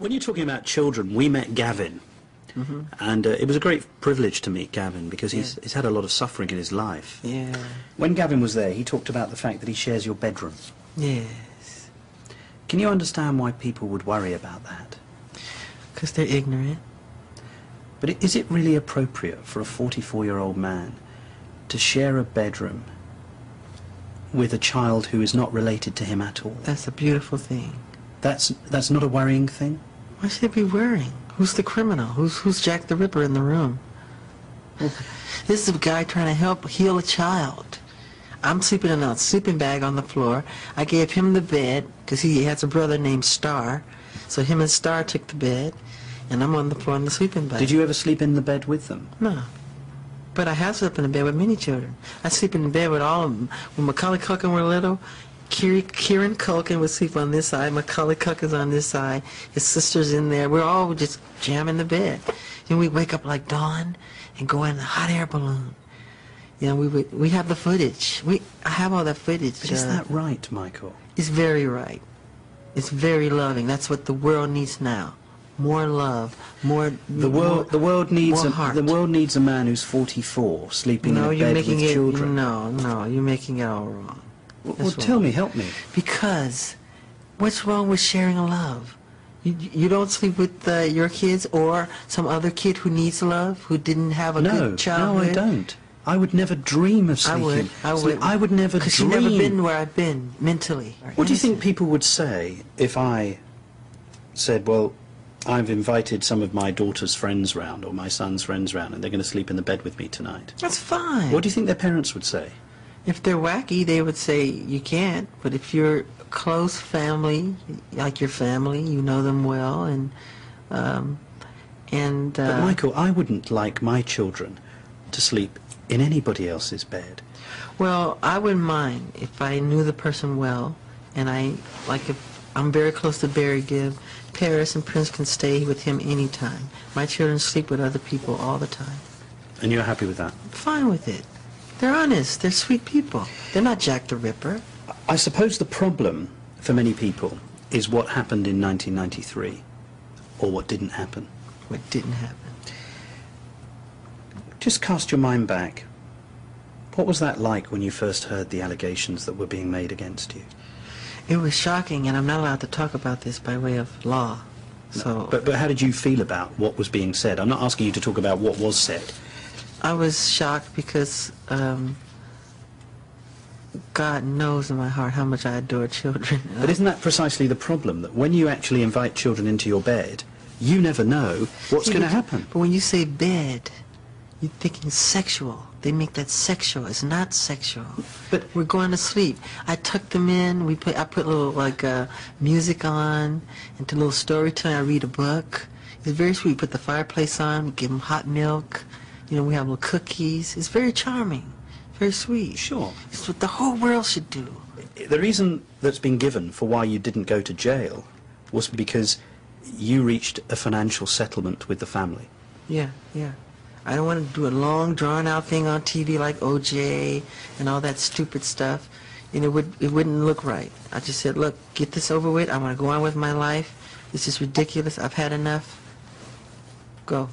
When you're talking about children, we met Gavin, and it was a great privilege to meet Gavin because he's had a lot of suffering in his life. Yeah. When Gavin was there, he talked about the fact that he shares your bedroom. Yes. Can you understand why people would worry about that? Because they're ignorant. But is it really appropriate for a 44-year-old man to share a bedroom with a child who is not related to him at all? That's a beautiful thing. That's not a worrying thing? Why should it be worrying? Who's the criminal? Who's Jack the Ripper in the room? This is a guy trying to heal a child. I'm sleeping in a sleeping bag on the floor. I gave him the bed because he has a brother named Star. So him and Star took the bed, and I'm on the floor in the sleeping bag. Did you ever sleep in the bed with them? No. But I have slept in the bed with many children. I sleep in the bed with all of them. When Macaulay Culkin were little, Kieran Culkin would sleep on this side, Macaulay Culkin's on this side, his sister's in there. We're all just jamming the bed. And we wake up like dawn and go in a hot air balloon. You know, we have the footage. I have all that footage. But is that right, Michael? It's very right. It's very loving. That's what the world needs now. More love, more. The world needs a man who's 44 sleeping in a bed with children. No, you're making it all wrong. Well, tell me, help me. Because what's wrong with sharing a love? You don't sleep with your kids or some other kid who needs love, who didn't have a good childhood? No, I don't. I would never dream of sleeping. I would never dream. Because you've never been where I've been, mentally. What do you think people would say if I said, well, I've invited some of my daughter's friends round, or my son's friends round, and they're going to sleep in the bed with me tonight? That's fine. What do you think their parents would say? If they're wacky, they would say you can't. But if you're close family, like your family, you know them well, but Michael, I wouldn't like my children to sleep in anybody else's bed. Well, I wouldn't mind if I knew the person well, and if I'm very close to Barry Gibb, Paris and Prince can stay with him anytime. My children sleep with other people all the time. And you're happy with that? Fine with it. They're honest. They're sweet people. They're not Jack the Ripper. I suppose the problem for many people is what happened in 1993, or what didn't happen. What didn't happen. Just cast your mind back. What was that like when you first heard the allegations that were being made against you? It was shocking, and I'm not allowed to talk about this by way of law. So, but how did you feel about what was being said? I'm not asking you to talk about what was said. I was shocked because God knows in my heart how much I adore children. But isn't that precisely the problem, that when you actually invite children into your bed, you never know what's going to happen? But when you say bed, you're thinking sexual. They make that sexual. It's not sexual. But we're going to sleep. I tuck them in. I put a little music on, and a little storytelling. I read a book. It's very sweet. Put the fireplace on. Give them hot milk. You know, we have little cookies. It's very charming. Very sweet. Sure. It's what the whole world should do. The reason that's been given for why you didn't go to jail was because you reached a financial settlement with the family. Yeah. I don't want to do a long, drawn-out thing on TV like O.J. and all that stupid stuff. And it wouldn't look right. I just said, look, get this over with. I want to go on with my life. This is ridiculous. I've had enough. Go.